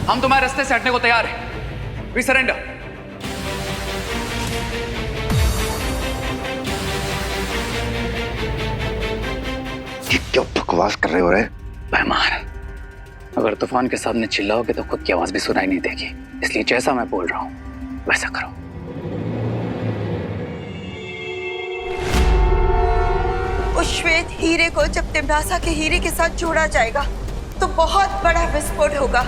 हम तुम्हारे रास्ते से हटने को तैयार हैं। We surrender. ये क्या बकवास कर रहे हो रे? मेहमान, अगर तूफान के सामने चिल्लाओगे तो खुद की आवाज भी सुनाई नहीं देगी, इसलिए जैसा मैं बोल रहा हूं वैसा करो। उस श्वेत हीरे को जब तिम्नासा के हीरे के साथ जोड़ा जाएगा तो बहुत बड़ा विस्फोट होगा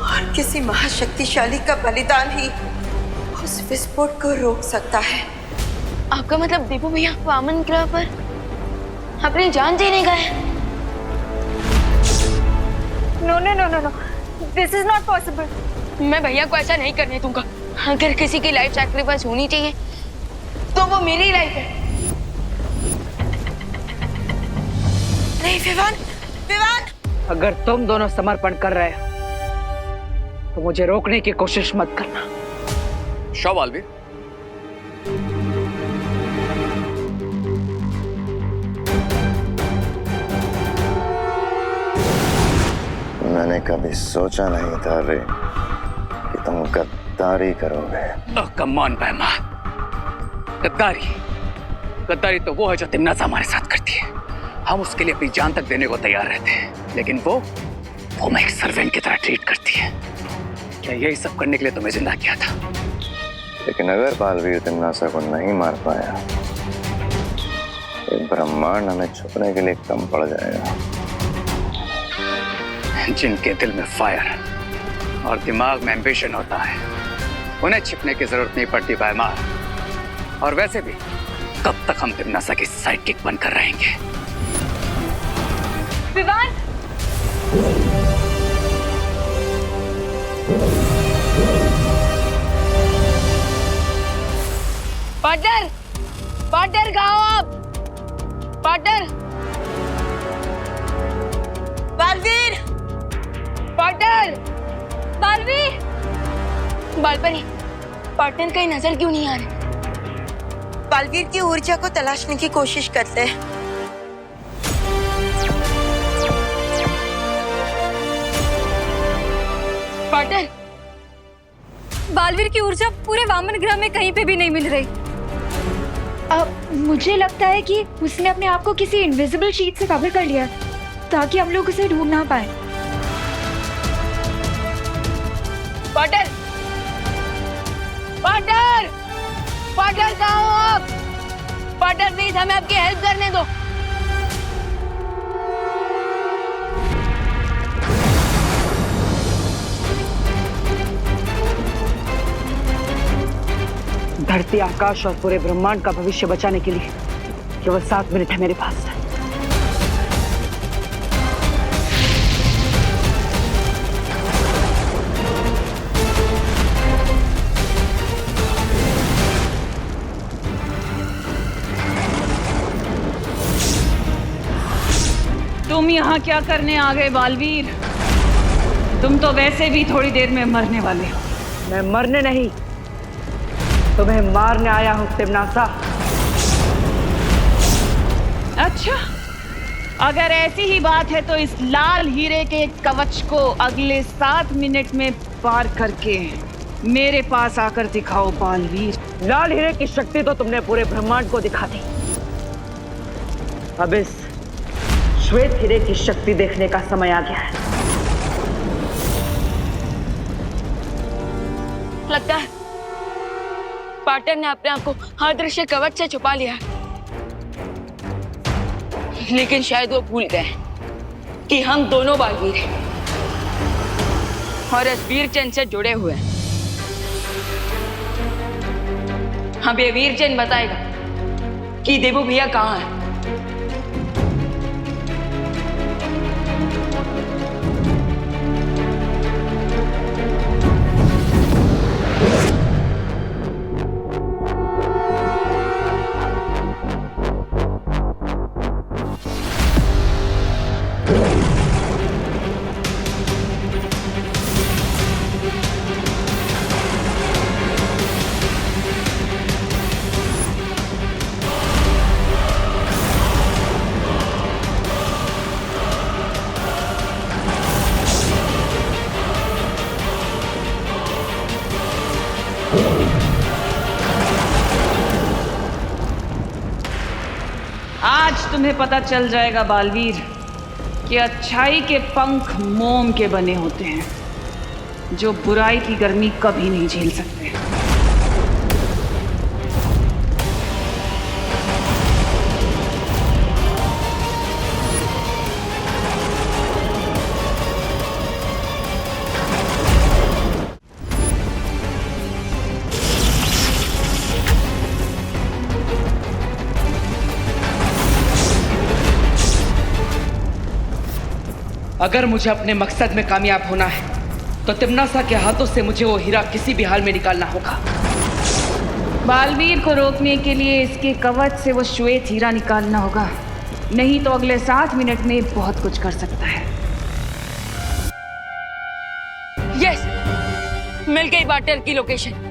और किसी महाशक्तिशाली का बलिदान ही उस विस्फोट को रोक सकता है। आपका मतलब दीपू भैया वामन ग्रह पर अपनी जान देने गए? No no no no no, this is not possible. मैं भैया को ऐसा नहीं करने दूंगा। अगर किसी की लाइफ सैक्रिफाइस होनी चाहिए तो वो मेरी लाइफ है। नहीं विवान, विवान! अगर तुम दोनों समर्पण कर रहे हो तो मुझे रोकने की कोशिश मत करना। शो बालवीर। मैंने कभी सोचा नहीं था रे कि तुम गद्दारी करोगे। कम ऑन मेहमान, गद्दारी तो वो है जो तिम्नासा हमारे साथ करती है। हम उसके लिए अपनी जान तक देने को तैयार रहते हैं, लेकिन वो मैं एक सर्वेंट की तरह ट्रीट करती है। क्या यही सब करने के लिए तुम्हें जिंदा किया था? लेकिन अगर बालवीर तिम्नासा को नहीं मार पाया, ये ब्रह्मांड हमें छुपने के लिए कम पड़ जाएगा। जिनके दिल में फायर और दिमाग में एम्बिशन होता है, उन्हें छिपने की जरूरत नहीं पड़ती भाईमार। और वैसे भी कब तक हम तिम्नासा की साइड किक बनकर रहेंगे? विवान! पार्टनर, पार्टनर कहाँ हो आप? Partner, Baalveer! Partner, Baalveer! Baalpari, partner कहीं नजर क्यों नहीं आ रहे? बालवीर की ऊर्जा को तलाशने की कोशिश करते हैं। पार्टनर, बालवीर की ऊर्जा पूरे वामन ग्रह में कहीं पे भी नहीं मिल रही। मुझे लगता है कि उसने अपने आप को किसी इनविजिबल शीट से कवर कर लिया ताकि हम लोग उसे ढूंढ ना पाए। पार्टनर, पार्टनर, पार्टनर कहाँ हो आप? पार्टनर प्लीज हमें आपकी हेल्प करने दो। धरती, आकाश और पूरे ब्रह्मांड का भविष्य बचाने के लिए केवल 7 मिनट है मेरे पास। तुम यहाँ क्या करने आ गए बालवीर? तुम तो वैसे भी थोड़ी देर में मरने वाले हो। मैं मरने नहीं, तुम्हें मारने आया हूँ तिम्नासा। अच्छा, अगर ऐसी ही बात है तो इस लाल हीरे के कवच को अगले 7 मिनट में पार करके मेरे पास आकर दिखाओ बालवीर। लाल हीरे की शक्ति तो तुमने पूरे ब्रह्मांड को दिखा दी। अब इस श्वेत हीरे की शक्ति देखने का समय आ गया है। लगता है पार्टनर ने अपने आप को अदृश्य कवच से छुपा लिया, लेकिन शायद वो भूल गए कि हम दोनों बालवीर हैं और इस वीरचंद से जुड़े हुए हैं। अब ये वीरचंद बताएगा कि देवू भैया कहाँ है। आज तुम्हें पता चल जाएगा बालवीर कि अच्छाई के पंख मोम के बने होते हैं जो बुराई की गर्मी कभी नहीं झेल सकते। अगर मुझे अपने मकसद में कामयाब होना है तो तिम्नासा के हाथों से मुझे वो हीरा किसी भी हाल में निकालना होगा। बालवीर को रोकने के लिए इसके कवच से वो श्वेत हीरा निकालना होगा, नहीं तो अगले 7 मिनट में बहुत कुछ कर सकता है। यस, मिल गई वाटर की लोकेशन।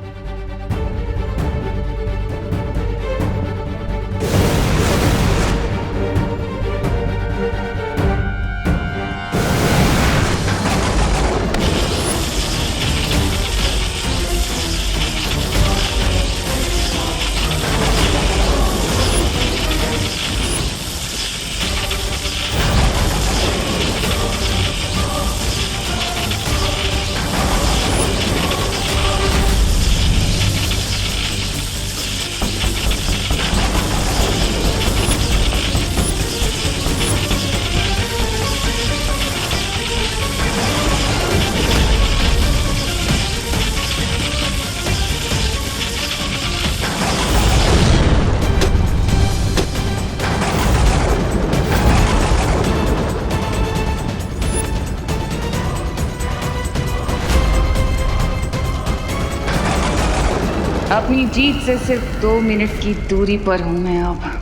अपनी जीत से सिर्फ 2 मिनट की दूरी पर हूं मैं अब।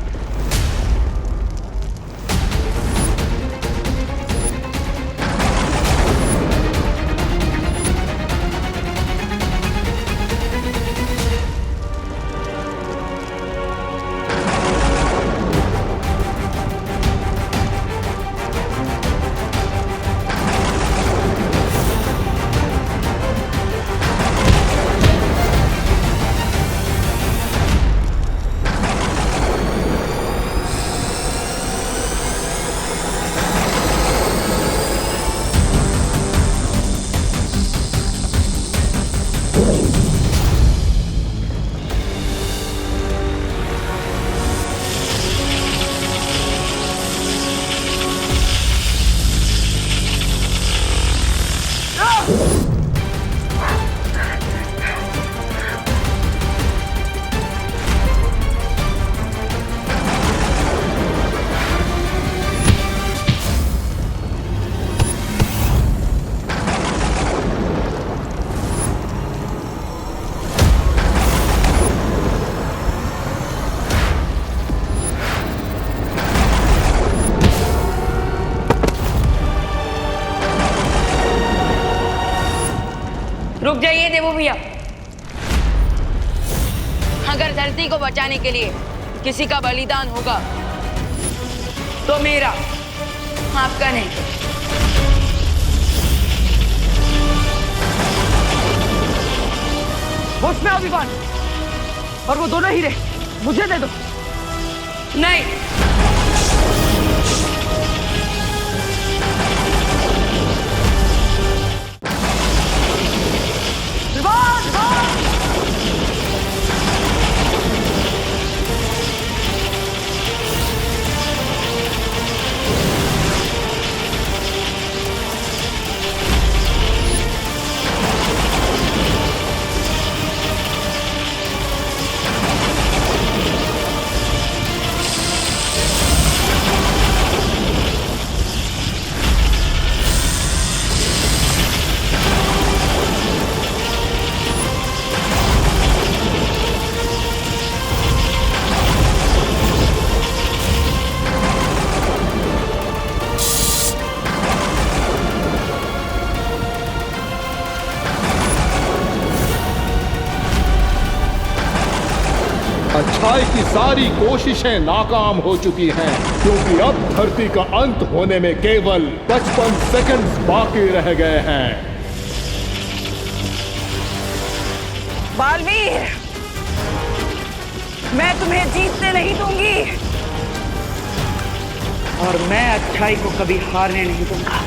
रुक जाइए देवो भैया। अगर धरती को बचाने के लिए किसी का बलिदान होगा तो मेरा, आपका नहीं। होश में आओ विवान, और वो दोनों हीरे मुझे दे दो। नहीं, अच्छाई की सारी कोशिशें नाकाम हो चुकी हैं, क्योंकि अब धरती का अंत होने में केवल 55 सेकंड्स बाकी रह गए हैं। बालवीर, मैं तुम्हें जीतने नहीं दूंगी। और मैं अच्छाई को कभी हारने नहीं दूंगा।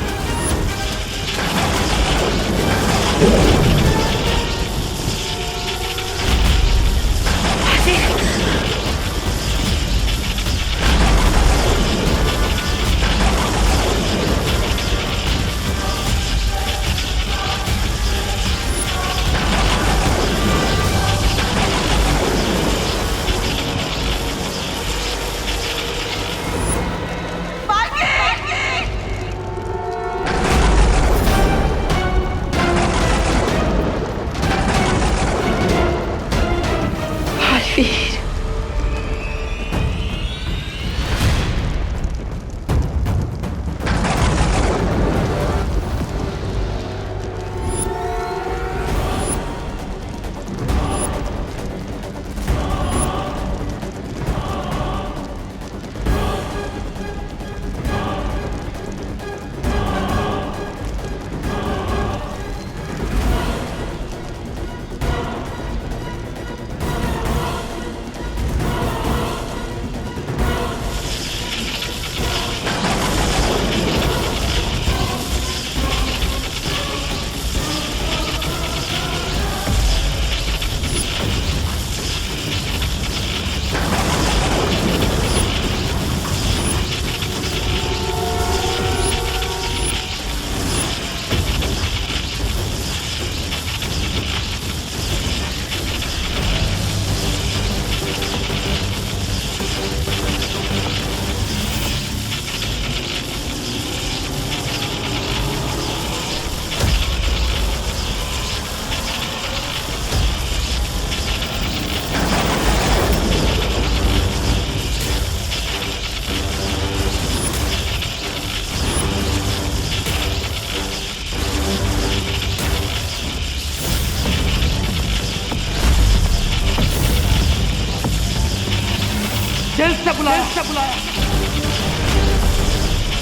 दिल से बुलाया।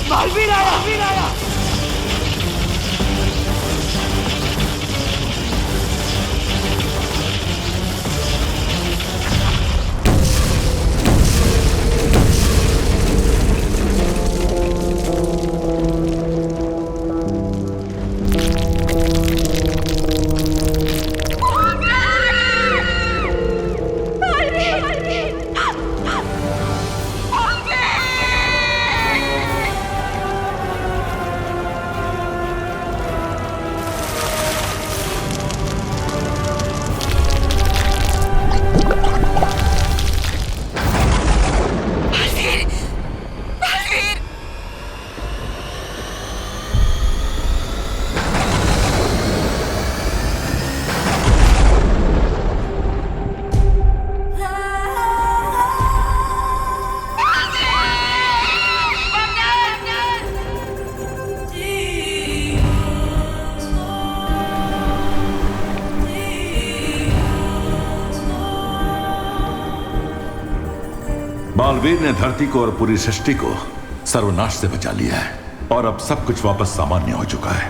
बालवीर आया। बालवीर ने धरती को और पूरी सृष्टि को सर्वनाश से बचा लिया है और अब सब कुछ वापस सामान्य हो चुका है।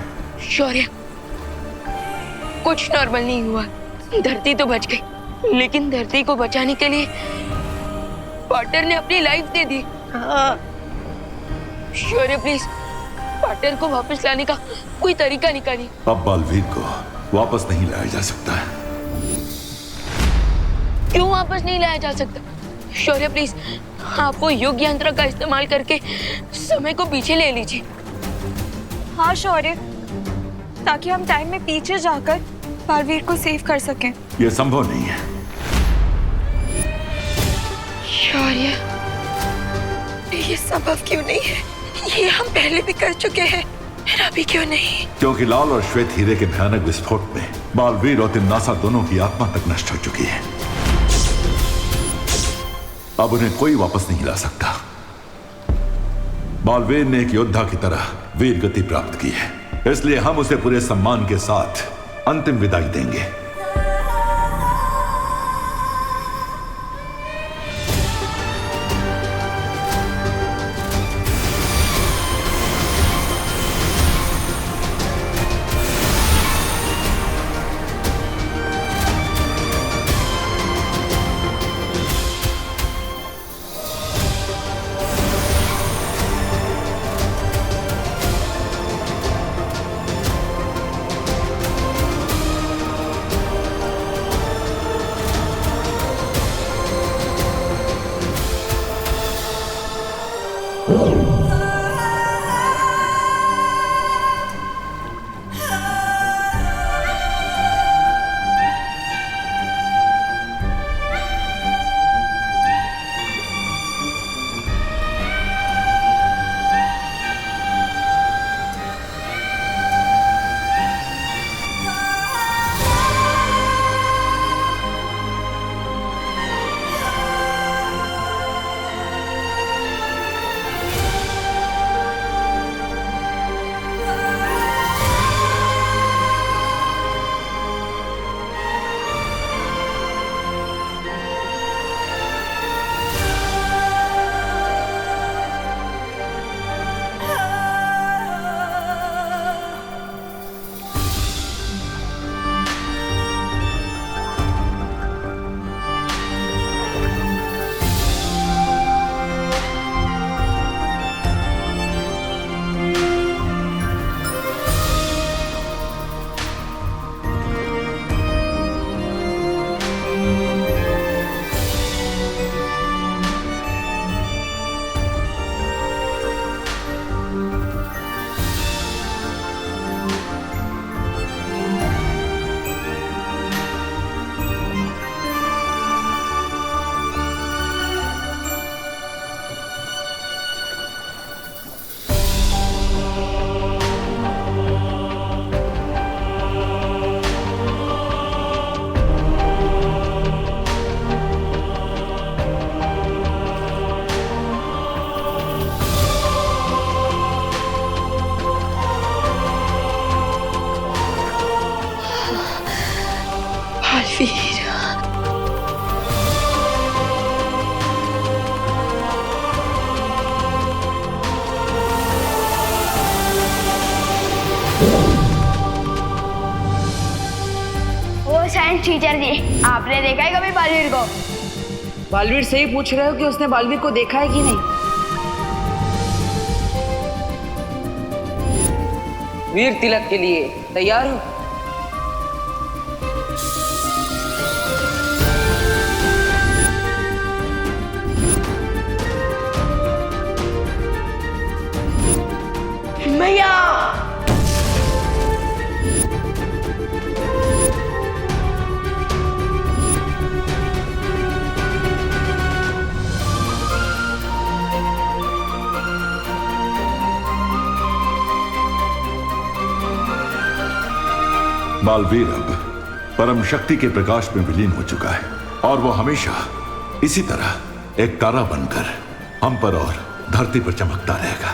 शौर्य, कुछ नॉर्मल नहीं हुआ। धरती तो बच गई, लेकिन धरती को बचाने के लिए पार्टनर ने अपनी life they the. Shaurya please, partner को वापस लाने का कोई तरीका निकालिए। अब बालवीर को वापस नहीं लाया जा सकता। क्यों वापस नहीं लाया जा सकता? शौर्य प्लीज, आप वो युग यंत्र का इस्तेमाल करके समय को पीछे ले लीजिए। हाँ शौर्य, ताकि हम टाइम में पीछे जाकर बालवीर को सेव कर सकें। यह संभव नहीं है। शौर्य, ये संभव क्यों नहीं है? ये हम पहले भी कर चुके हैं, फिर अभी क्यों नहीं? क्योंकि लाल और श्वेत हीरे के भयानक विस्फोट में बालवीर और तिम्नासा दोनों की आत्मा तक नष्ट हो चुकी है। अब उन्हें कोई वापस नहीं ला सकता। बालवीर ने एक योद्धा की तरह वीर गति प्राप्त की है, इसलिए हम उसे पूरे सम्मान के साथ अंतिम विदाई देंगे। साइंस टीचर जी, आपने देखा है कभी बालवीर को? बालवीर से ही पूछ रहे हो कि उसने बालवीर को देखा है कि नहीं? वीर तिलक के लिए तैयार हो? भैया बालवीर अब परम शक्ति के प्रकाश में विलीन हो चुका है और वो हमेशा इसी तरह एक तारा बनकर हम पर और धरती पर चमकता रहेगा।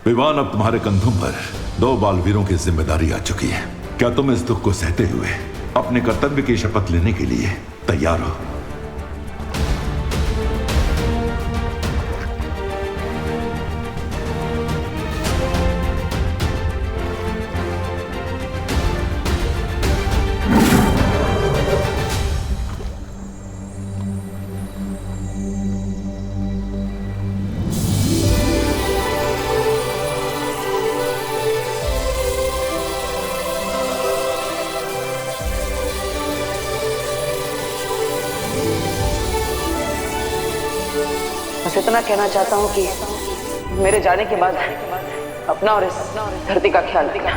विवान, अब तुम्हारे कंधों पर 2 बालवीरों की जिम्मेदारी आ चुकी है। क्या तुम इस दुख को सहते हुए अपने कर्तव्य की शपथ लेने के लिए तैयार हो? बस इतना कहना चाहता हूँ कि मेरे जाने के बाद अपना और इस धरती का ख्याल रखना।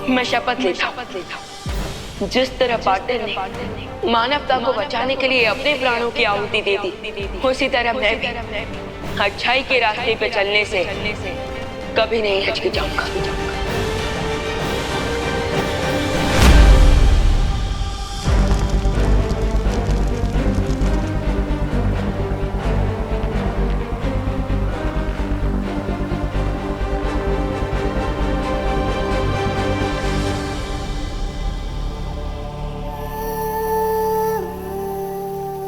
मैं शपथ लेता हूँ, जिस तरह पाटिल ने मानवता को बचाने के लिए अपने प्राणों की आहुति दे दी, उसी तरह मैं भी अच्छाई के रास्ते पे चलने से कभी नहीं हिचकिचाऊंगा।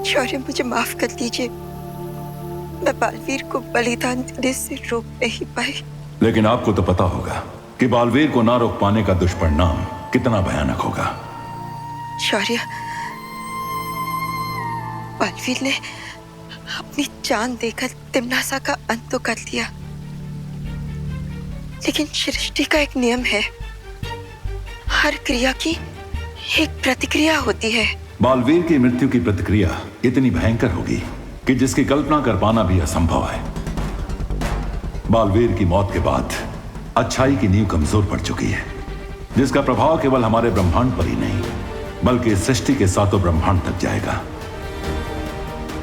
शौर्य, मुझे माफ कर दीजिए, मैं बालवीर को बलिदान देने से रोक नहीं पाई। लेकिन आपको तो पता होगा कि बालवीर को ना रोक पाने का दुष्परिणाम कितना भयानक होगा। शौर्य, बालवीर ने अपनी जान देकर तिम्नासा का अंत तो कर दिया, लेकिन सृष्टि का एक नियम है, हर क्रिया की एक प्रतिक्रिया होती है। बालवीर की मृत्यु की प्रतिक्रिया इतनी भयंकर होगी कि जिसकी कल्पना कर पाना भी असंभव है। बालवीर की मौत के बाद अच्छाई की नींव कमजोर पड़ चुकी है, जिसका प्रभाव केवल हमारे ब्रह्मांड पर ही नहीं बल्कि सृष्टि के 7 ब्रह्मांड तक जाएगा।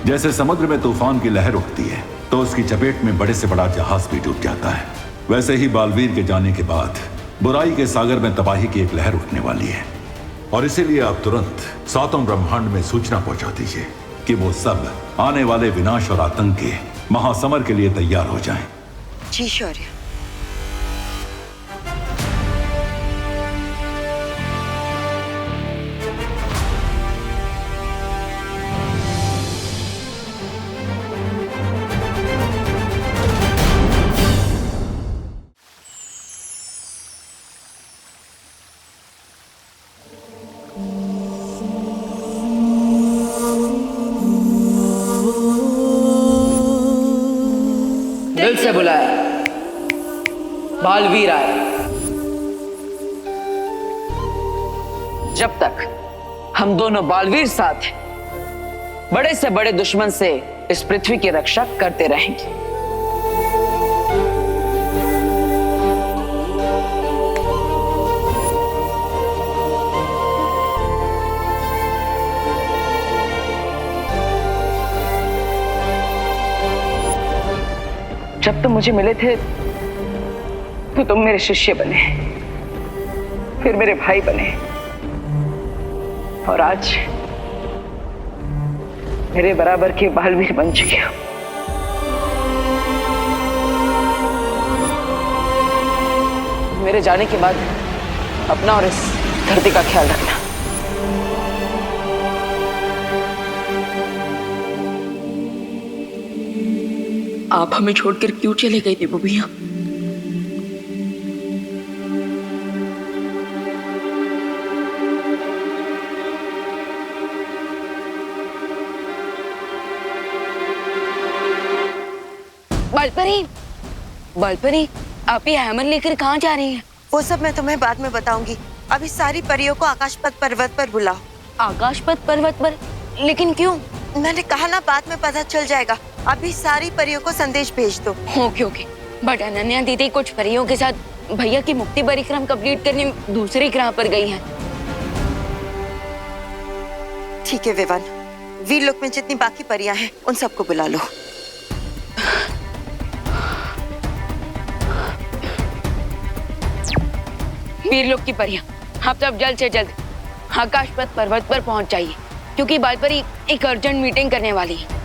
जैसे समुद्र में तूफान की लहर उठती है तो उसकी चपेट में बड़े से बड़ा जहाज भी डूब जाता है, वैसे ही बालवीर के जाने के बाद बुराई के सागर में तबाही की एक लहर उठने वाली है। और इसीलिए आप तुरंत 7 ब्रह्मांड में सूचना पहुंचा दीजिए कि वो सब आने वाले विनाश और आतंक के महासमर के लिए तैयार हो जाएं। जी शौर्य। दिल से बुलाया, बालवीर आया। जब तक हम दोनों बालवीर साथ हैं, बड़े से बड़े दुश्मन से इस पृथ्वी की रक्षा करते रहेंगे। जब तुम मुझे मिले थे तो तुम मेरे शिष्य बने, फिर मेरे भाई बने, और आज मेरे बराबर के बालवीर बन चुके हो। मेरे जाने के बाद अपना और इस धरती का ख्याल रखना। आप हमें छोड़कर क्यों चले गए थे भैया? बालपरी, बालपरी, आप ये हैमर लेकर कहाँ जा रही हैं? वो सब मैं तुम्हें बाद में बताऊंगी। अभी सारी परियों को आकाशपथ पर्वत पर बुलाओ। आकाशपथ पर्वत पर? लेकिन क्यों? मैंने कहा ना, बाद में पता चल जाएगा। अभी सारी परियों को संदेश भेज दो। Okay okay. बट अनन्या दीदी कुछ परियों के साथ भैया की मुक्ति परिक्रम कंप्लीट करने दूसरे ग्रह पर गई हैं। ठीक है विवान, वीरलोक में जितनी बाकी परियां हैं उन सबको बुला लो। वीरलोक की परियां, आप सब जल्द से जल्द आकाशपथ पर्वत पर पहुंच जाइए, क्योंकि बालपरी एक अर्जेंट मीटिंग करने वाली है।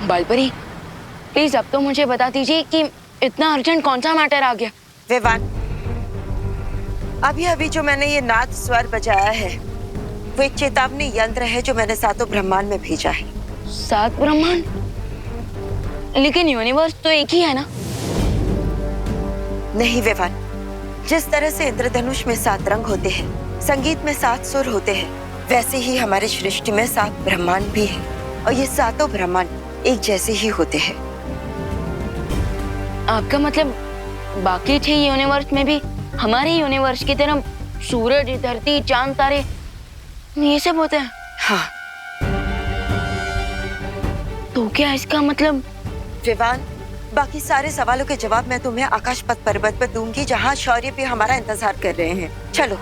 बालपरी, प्लीज अब तो मुझे बता दीजिए कि इतना अर्जेंट कौन सा मैटर आ गया? विवान, अभी अभी जो मैंने ये नाद स्वर बजाया है वो एक चेतावनी यंत्र है जो मैंने सातों ब्रह्मांड में भेजा है। 7 ब्रह्मांड? लेकिन यूनिवर्स तो एक ही है ना? नहीं विवान, जिस तरह से इंद्रधनुष में 7 रंग होते हैं, संगीत में 7 सुर होते हैं, वैसे ही हमारे सृष्टि में 7 ब्रह्मांड भी है और ये सातों ब्रह्मांड एक जैसे ही होते हैं। आपका मतलब बाकी 6 यूनिवर्स में भी हमारे यूनिवर्स की तरह सूरज, धरती, चांद, तारे ये सब होते हैं? हाँ। तो क्या इसका मतलब? विवान, बाकी सारे सवालों के जवाब मैं तुम्हें आकाशपथ पर्वत पर दूंगी, जहाँ शौर्य भी हमारा इंतजार कर रहे हैं। चलो।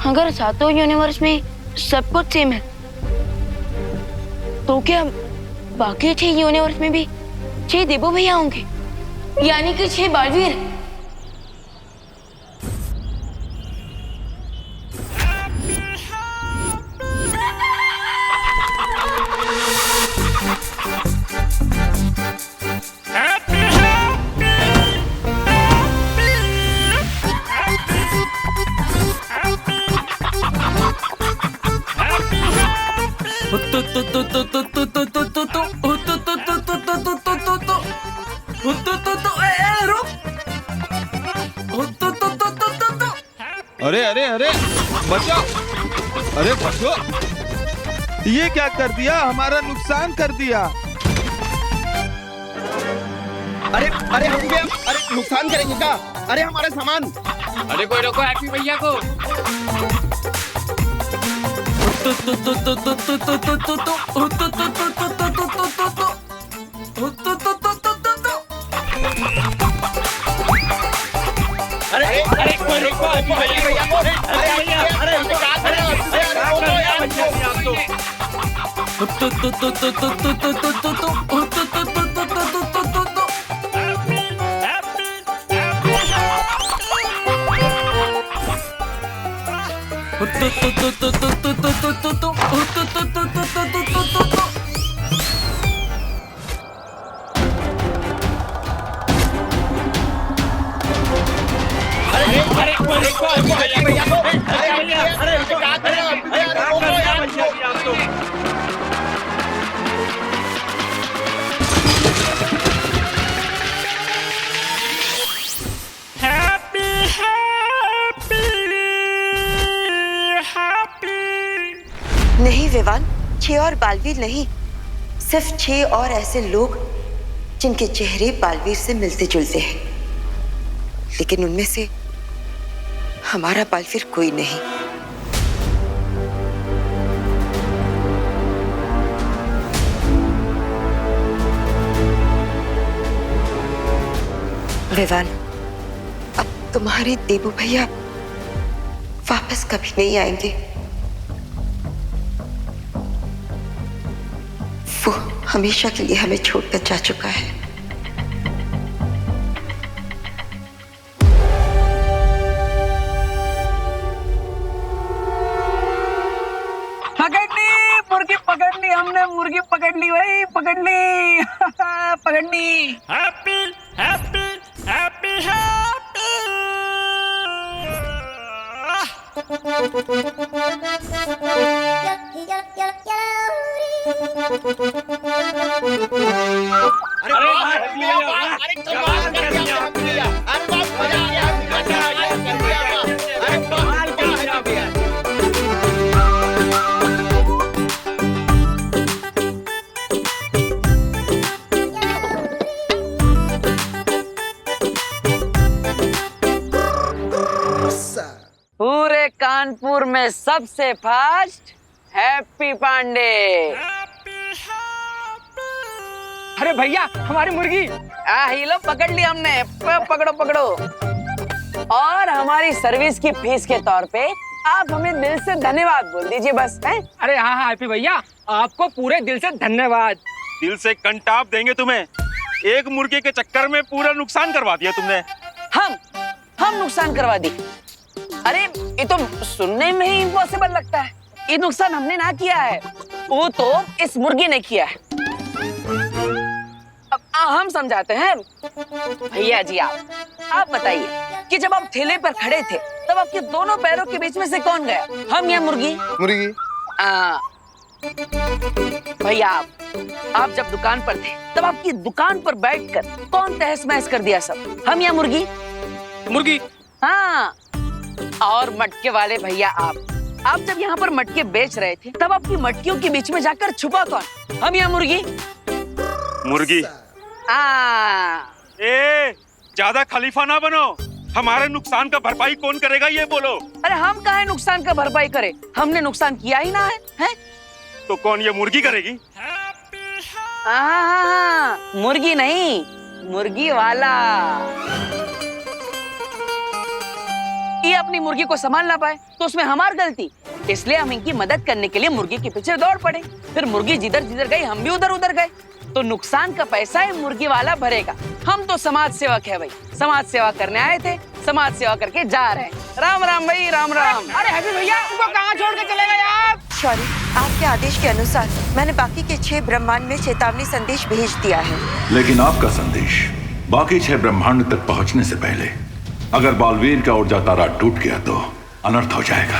अगर सातों यूनिवर्स में सब कुछ सेम है, तो क्या बाकी 6 यूनिवर्स में भी 6 देवो भैया होंगे, यानी कि 6 बालवीर? अरे अरे अरे बचो, अरे बचो, ये क्या कर दिया? हमारा नुकसान कर दिया। अरे अरे हम भी अरे नुकसान करेंगे क्या? अरे हमारा सामान। अरे कोई रोको हैप्पी भैया को। अरे अरे कोई रोको हैप्पी भैया को। अरे भैया, अरे नहीं विवान, 6 और बालवीर नहीं, सिर्फ 6 और ऐसे लोग जिनके चेहरे बालवीर से मिलते जुलते हैं, लेकिन उनमें से हमारा बालवीर कोई नहीं। विवान, अब तुम्हारे देवू भैया वापस कभी नहीं आएंगे। वो हमेशा के लिए हमें छोड़कर जा चुका है। पकड़ ली मुर्गी, पकड़ ली हमने मुर्गी, पकड़ ली भाई, पकड़ ली। पकड़ ली। Happy happy happy happy. पूरे कानपुर में सबसे फास्ट हैप्पी पांडे। अरे भैया हमारी मुर्गी। ही लो पकड़ ली हमने। पकड़ो पकड़ो। और हमारी सर्विस की फीस के तौर पे आप हमें दिल से धन्यवाद बोल दीजिए बस। हैं? अरे हाँ हाँ हैप्पी भैया, आपको पूरे दिल से धन्यवाद। दिल से कंटाप देंगे तुम्हें। एक मुर्गे के चक्कर में पूरा नुकसान करवा दिया तुमने। हम नुकसान करवा दी? अरे ये तो सुनने में ही इम्पॉसिबल लगता है। ये नुकसान हमने ना किया है, वो तो इस मुर्गी ने किया है। अब हम समझाते हैं। भैया जी आप बताइए कि जब आप ठेले पर खड़े थे तब आपके दोनों पैरों के बीच में से कौन गया, हम या मुर्गी? मुर्गी। भैया आप जब दुकान पर थे तब आपकी दुकान पर बैठकर कौन तहस महस कर दिया सब, हम या मुर्गी? मुर्गी। हाँ। और मटके वाले भैया आप जब यहाँ पर मटके बेच रहे थे तब आपकी मटकियों के बीच में जाकर छुपा कौन, हम या मुर्गी? मुर्गी। ज्यादा खलीफा ना बनो। हमारे नुकसान का भरपाई कौन करेगा ये बोलो। अरे हम काहे नुकसान का भरपाई करें, हमने नुकसान किया ही ना है? तो कौन, ये मुर्गी करेगी? मुर्गी नहीं, मुर्गी वाला। ये अपनी मुर्गी को संभाल ना पाए तो उसमें हमारी गलती, इसलिए हम इनकी मदद करने के लिए मुर्गी के पीछे दौड़ पड़े। फिर मुर्गी जिधर जिधर गई हम भी उधर उधर गए, तो नुकसान का पैसा है मुर्गी वाला भरेगा। हम तो समाज सेवक है भाई, समाज सेवा करने आए थे, समाज सेवा करके जा रहे हैं। राम राम भाई, राम राम। अरे हैप्पी भैया उनको कहाँ छोड़ के चले गए आप? सॉरी, आपके आदेश के अनुसार मैंने बाकी के 6 ब्रह्मांड में चेतावनी संदेश भेज दिया है। लेकिन आपका संदेश बाकी 6 ब्रह्मांड तक पहुंचने से पहले अगर बालवीर का ऊर्जा तारा टूट गया तो अनर्थ हो जाएगा।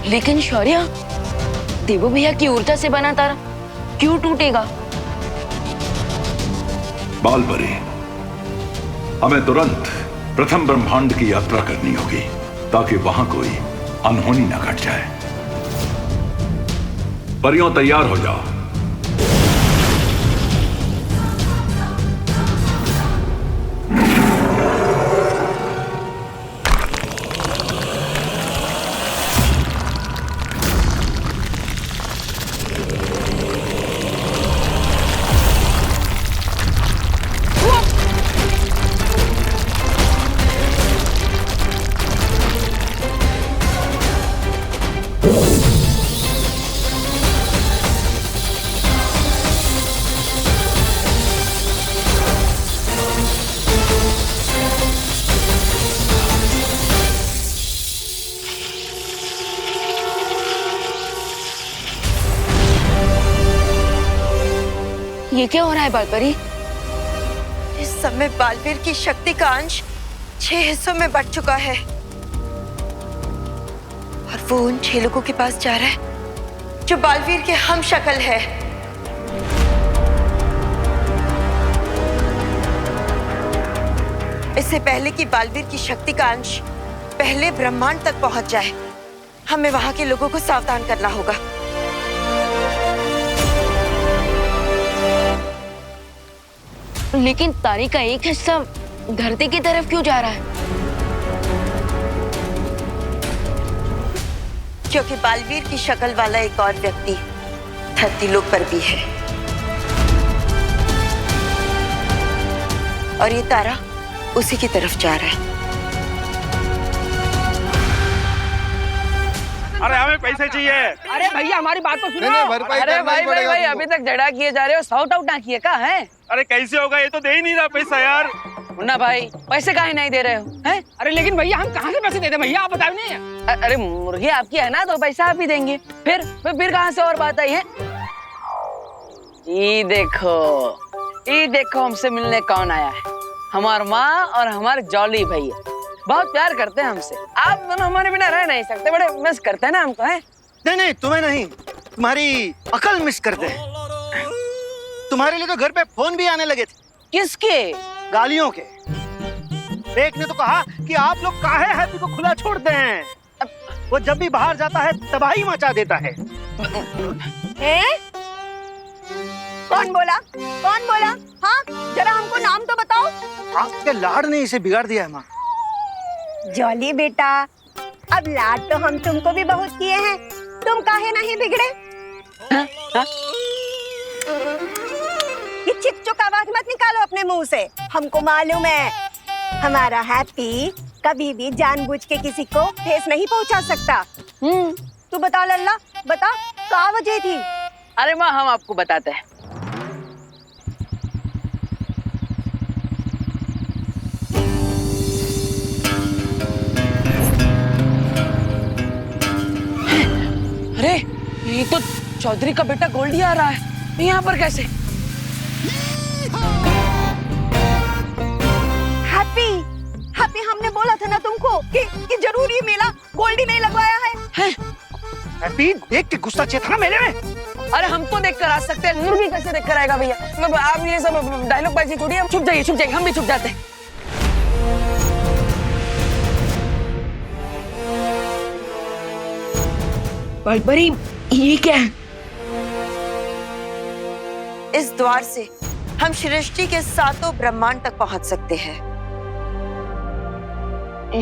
लेकिन शौर्य, देवो भैया की ऊर्जा से बना तारा क्यों टूटेगा? बालपरी, हमें तुरंत प्रथम ब्रह्मांड की यात्रा करनी होगी ताकि वहां कोई अनहोनी न घट जाए। परियों तैयार हो जाओ। ये क्या हो रहा है बालपरी? इस समय बालवीर की शक्ति का अंश 6 हिस्सों में बंट चुका है और वो उन 6 लोगों के पास जा रहा है जो बालवीर के हम शक्ल है। इससे पहले कि बालवीर की शक्ति का अंश पहले ब्रह्मांड तक पहुंच जाए, हमें वहां के लोगों को सावधान करना होगा। लेकिन तारे का एक हिस्सा धरती की तरफ क्यों जा रहा है? क्योंकि बालवीर की शक्ल वाला एक और व्यक्ति धरती लोक पर भी है और ये तारा उसी की तरफ जा रहा है। अरे हमें पैसे चाहिए। अरे भैया हमारी बात तो सुनो। अरे भाई अभी तक झगड़ा किए जा रहे हो, सॉर्ट आउट ना किए का है? अरे कैसे होगा, ये तो दे ही नहीं रहा पैसा यार। मुन्ना भाई पैसे काहे नहीं दे रहे हो हैं? अरे लेकिन भैया हम कहाँ से पैसे दे दे भैया, आप बताओ नहीं। अरे मुर्गी आपकी है ना तो पैसा आप ही देंगे। फिर कहाँ से और बात आई है? ये देखो हमसे मिलने कौन आया है, हमार माँ और हमारे जॉली भैया। बहुत प्यार करते हैं हमसे। आप दोनों हमारे बिना रह नहीं सकते, बड़े मिस करते हैं ना हमको, है? नहीं नहीं, तुम्हें नहीं, तुम्हारी अकल मिस करते हैं। तुम्हारे लिए तो घर पे फोन भी आने लगे थे। किसके? गालियों के। एक ने तो कहा कि आप लोग काहे हैप्पी को खुला छोड़ते हैं, वो जब भी बाहर जाता है तबाही मचा देता है। कौन बोला? कौन बोला? हाँ, जरा हमको नाम तो बताओ। आपके लाड ने इसे बिगाड़ दिया है माँ। जॉली बेटा, अब लाड तो हम तुमको भी बहुत किए हैं, तुम काहे नहीं बिगड़े? ये चिक-चुक आवाज मत निकालो अपने मुंह से। हमको मालूम है हमारा हैप्पी कभी भी जानबूझ के किसी को ठेस नहीं पहुंचा सकता। तू बता लल्ला, बता क्या वजह थी? अरे माँ, हम आपको बताते हैं। अरे ये तो चौधरी का बेटा गोल्डी आ रहा है, यहाँ पर कैसे? हैप्पी, हैप्पी, हमने बोला था ना तुमको कि जरूर ये मेला गोल्डी ने लगवाया है। हैप्पी, देख के गुस्सा चेता ना मेले में। अरे हमको देखकर आ सकते हैं, मुर्गी कैसे देखकर आएगा भैया? आप ये सब डायलॉग बाजी छोड़िए, हम छुप जाइए, हम भी छुप जाते हैं। बड़ी ये क्या है? इस द्वार से हम सृष्टि के सातों ब्रह्मांड तक पहुंच सकते हैं।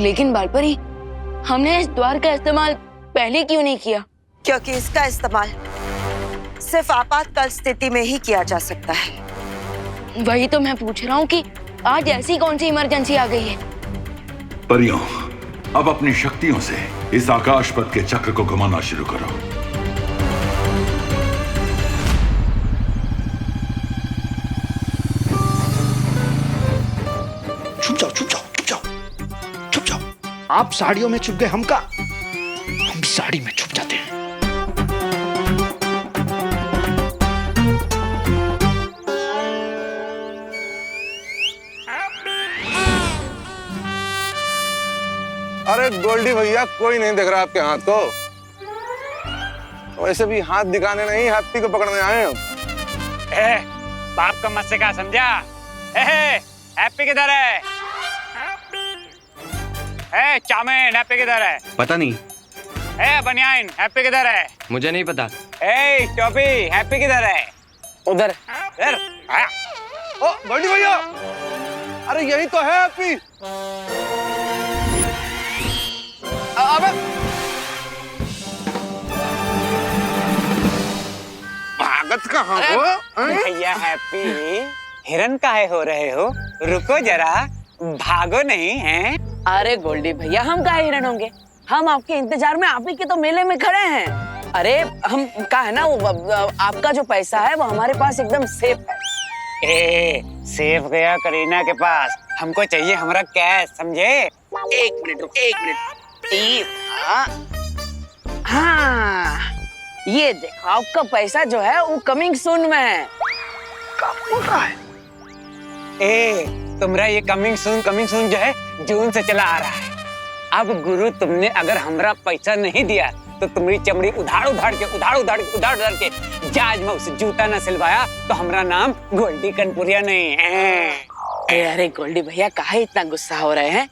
लेकिन बालपरी, हमने इस द्वार का इस्तेमाल पहले क्यों नहीं किया? क्योंकि इसका इस्तेमाल सिर्फ आपातकाल स्थिति में ही किया जा सकता है। वही तो मैं पूछ रहा हूँ कि आज ऐसी कौन सी इमरजेंसी आ गई है? परियों, अब अपनी शक्तियों से इस आकाश पथ के चक्र को घुमाना शुरू करो। छुप जाओ, छुप जाओ, छुप जाओ, छुप जाओ। आप साड़ियों में छुप गए, हम भी साड़ी में छुप जाते हैं। अरे गोल्डी भैया, कोई नहीं देख रहा आपके हाथ को। वैसे भी हाथ दिखाने नहीं, हैप्पी को पकड़ने आए हम। बाप का मत से क्या समझा? हैप्पी किधर है? चाउमीन, हैप्पी किधर है? पता नहीं। बनियाइन, हैप्पी किधर है? मुझे नहीं पता। टोपी, हैप्पी किधर है? उधर। ओ गोल्डी भैया, अरे यही तो है हैप्पी। अबे भागत कहाँ हो? भैया हैप्पी, हिरन काहे हो रहे हो? रुको जरा, भागो नहीं है? अरे गोल्डी भैया, हम काहे हिरन होंगे? हम आपके इंतजार में आप ही के तो मेले में खड़े हैं। अरे हम का है ना, वो आपका जो पैसा है वो हमारे पास एकदम सेफ है। सेफ गया करीना के पास, हमको चाहिए हमारा कैश, समझे? एक मिनट रुक, एक मिनट। हाँ, ये देखो आपका पैसा जो है वो कमिंग सून में है। तुम्हारा ये कमिंग सून जो है जून से चला आ रहा है। अब गुरु, तुमने अगर हमारा पैसा नहीं दिया तो तुम्हारी चमड़ी उधार के जहाज में उसे जूता न सिलवाया तो हमारा नाम गोल्डी कनपुरिया नहीं है। अरे गोल्डी भैया, काहे इतना गुस्सा हो रहे हैं?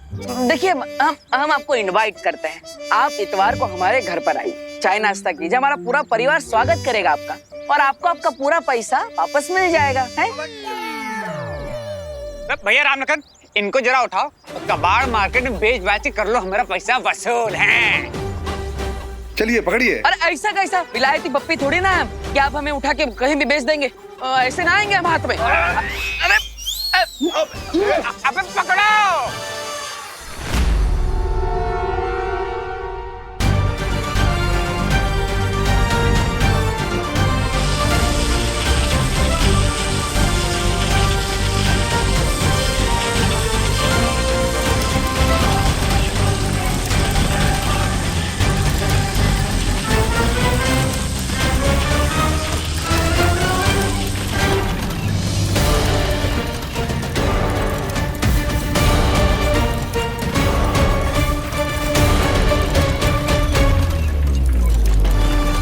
देखिए, हम आपको इनवाइट करते हैं, आप इतवार को हमारे घर पर आइए, चाय नाश्ता कीजिए, हमारा पूरा परिवार स्वागत करेगा आपका, और आपको आपका पूरा पैसा वापस मिल जाएगा। है भैया राम लखन, इनको जरा उठाओ, कबाड़ मार्केट में बेच बाच कर लो, हमारा पैसा वसूल है। चलिए पकड़िए। अरे ऐसा कैसा, विलायती पप्पी थोड़ी ना कि आप हमें उठा के कहीं भी बेच देंगे। ऐसे ना आएंगे हम हाथ में। अबे पकड़ो।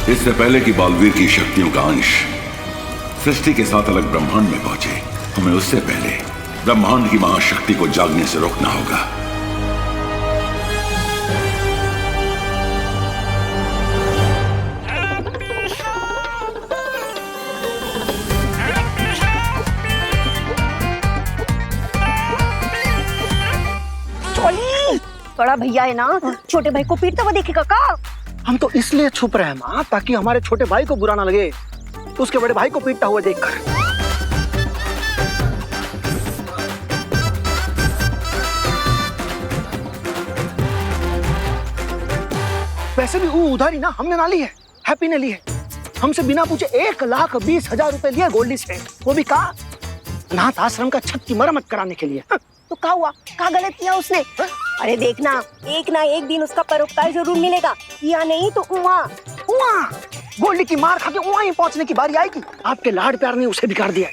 इससे पहले कि बालवीर की शक्तियों का अंश सृष्टि के साथ अलग ब्रह्मांड में पहुंचे, हमें उससे पहले ब्रह्मांड की महाशक्ति को जागने से रोकना होगा। बड़ा भैया है ना, छोटे भाई को पीटता हुआ देखेगा का? हम तो इसलिए छुप रहे हैं माँ, ताकि हमारे छोटे भाई को बुरा ना लगे उसके बड़े भाई को पीटता हुआ देखकर। वैसे भी वो उधारी ना हमने ना ली है, हैप्पी ने ली है। हमसे बिना पूछे 1,20,000 रुपए लिए गोल्डी से, वो भी कहा अनाथ आश्रम का छत की मरम्मत कराने के लिए। तो क्या हुआ, क्या गलत किया उसने? अरे देखना, एक ना एक दिन उसका परोपकार जरूर मिलेगा, या नहीं तो उहाँ गोल्डी की मार खा के वहां ही पहुंचने की बारी आएगी। आपके लाड प्यार ने उसे बिगाड़ दिया।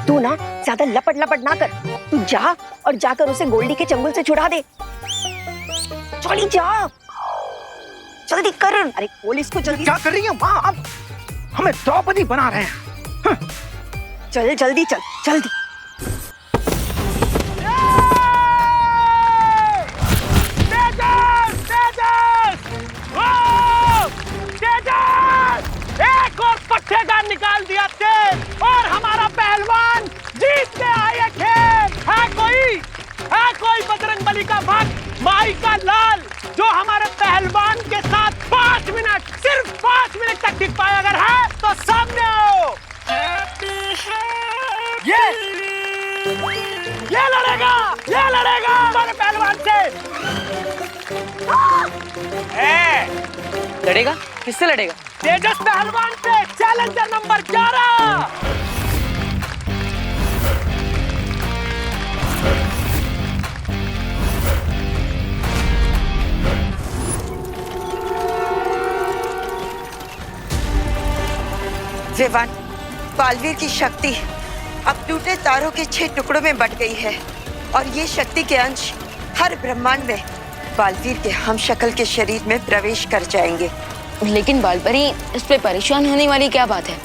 तू ना ज्यादा लपट लपट ना कर, तू जा और जाकर उसे गोल्डी के चंगुल से छुड़ा दे। चली जा, जल्दी कर। अरे पुलिस को जल्दी। क्या कर रही है माँ? अब हमें द्रौपदी बना रहे हैं। चल जल्दी चल, जल्दी। एक और पट्टेदार निकाल दिया तेल और हमारा पहलवान जीत के आए खेल। है कोई बजरंगबली का भक्त, माई का लाल, जो हमारे पहलवान के साथ 5 मिनट, सिर्फ 5 मिनट तक टिक पाए? अगर है तो सामने आओ। ये लड़ेगा हमारे पहलवान से। लड़ेगा? किससे लड़ेगा? तेजस पहलवान से, चैलेंजर नंबर 11। विवान, बालवीर की शक्ति अब टूटे तारों के 6 टुकड़ों में बट गई है और ये शक्ति के अंश हर ब्रह्मांड में बालवीर के हमशक्ल के शरीर में प्रवेश कर जाएंगे। लेकिन बालपरी, इस पे परेशान होने वाली क्या बात है?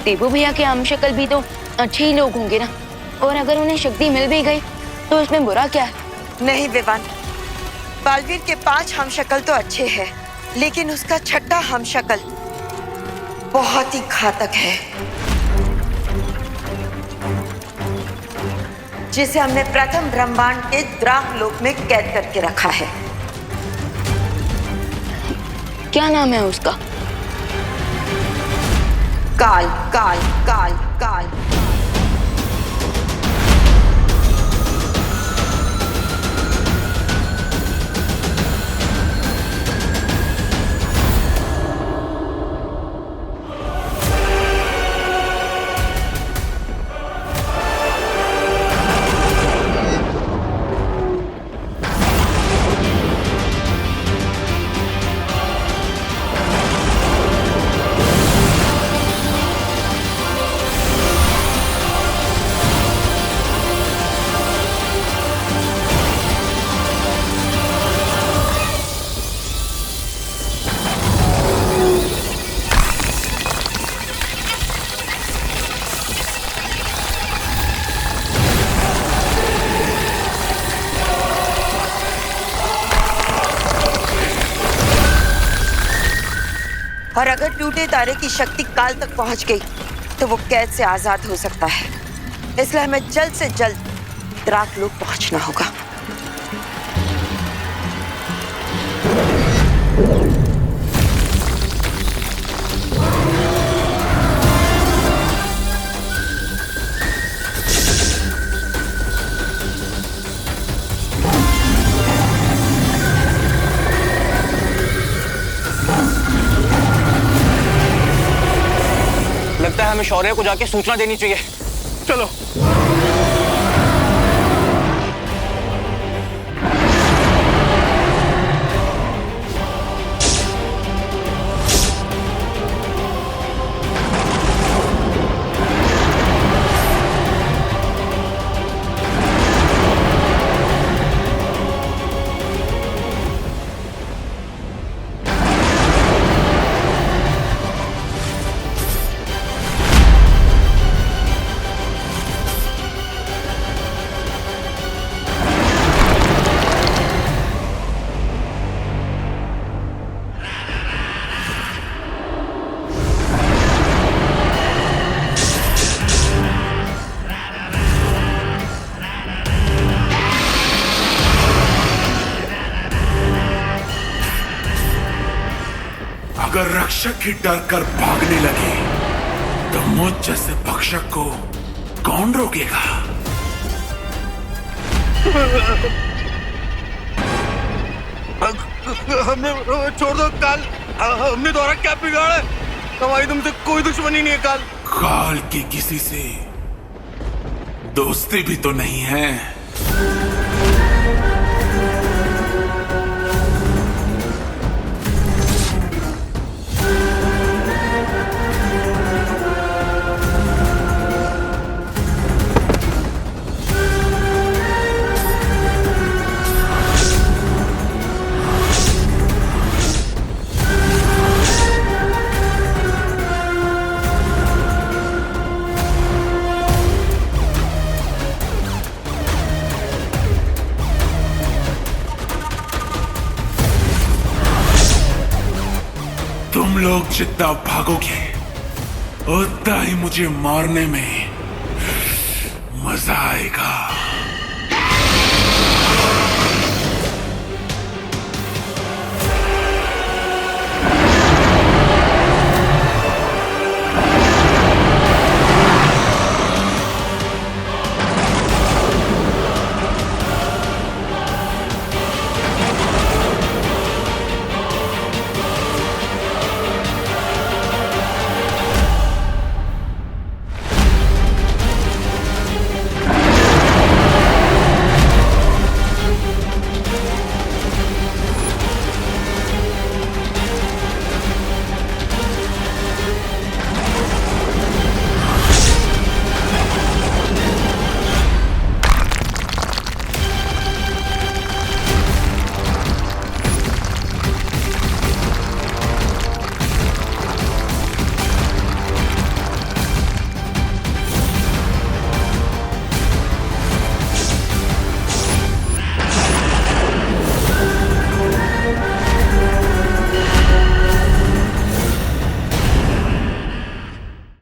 देवू भैया के हमशक्ल भी तो अच्छे ही लोग होंगे ना, और अगर उन्हें शक्ति मिल भी गई तो इसमें बुरा क्या है? नहीं विवान, बालवीर के 5 हमशक्ल तो अच्छे हैं, लेकिन उसका 6ठा हमशक्ल बहुत ही घातक है, जिसे हमने प्रथम ब्रह्मांड के द्राक लोक में कैद करके रखा है। क्या नाम है उसका? काल काल काल काल। और अगर टूटे तारे की शक्ति काल तक पहुंच गई तो वो कैद से आजाद हो सकता है। इसलिए हमें जल्द से जल्द द्राक लोक पहुंचना होगा। लगता है हमें शौर्य को जाके सूचना देनी चाहिए। चलो। अगर रक्षक ही डर कर भागने लगे तो मुझ जैसे भक्षक को कौन रोकेगा? हमने छोड़ दो काल, हमने तुम्हारा क्या बिगाड़ा है? हमारी तुमसे कोई दुश्मनी नहीं है काल। काल की किसी से दोस्ती भी तो नहीं है। तुम लोग जितना भागोगे उतना ही मुझे मारने में मजा आएगा।